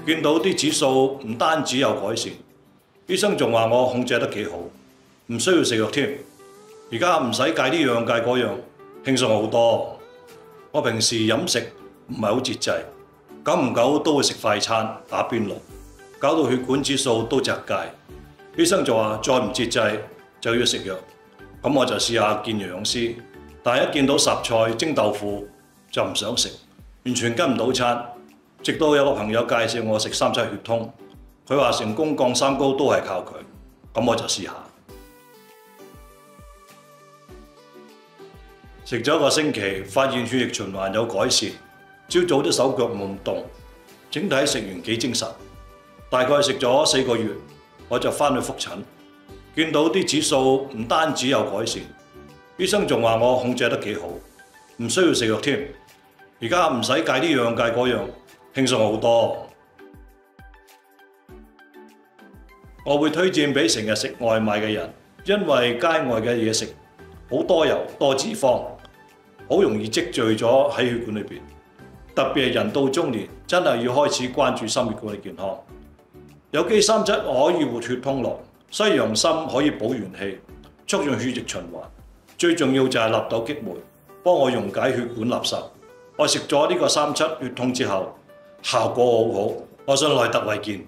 見到啲指數唔單止有改善，醫生仲話我控制得幾好，唔需要食藥添。而家唔使戒呢樣戒嗰樣，輕鬆好多。我平時飲食唔係好節制，久唔久都會食快餐、打邊爐，搞到血管指數都窄界。醫生就話再唔節制就要食藥，咁我就試下見營養師，但係一見到雜菜蒸豆腐就唔想食，完全跟唔到餐。直到有個朋友介紹我食三七血通，佢話成功降三高都係靠佢，咁我就試下。食咗一個星期，發現血液循環有改善，朝早啲手腳冇咁凍，整體食完幾精神。大概食咗4個月，我就返去覆診，見到啲指數唔單止有改善，醫生仲話我控制得幾好，唔需要食藥添。而家唔使戒呢樣戒嗰樣，輕鬆好多。我會推薦俾成日食外賣嘅人，因為街外嘅嘢食好多油多脂肪，好容易積聚咗喺血管裏邊。特別係人到中年，真係要開始關注心血管嘅健康。有機三七可以活血通絡，西洋參可以補元氣，促進血液循環。最重要就係納豆激酶，幫我溶解血管垃圾。我食咗呢個三七血通之後，效果好好，我信內特為健。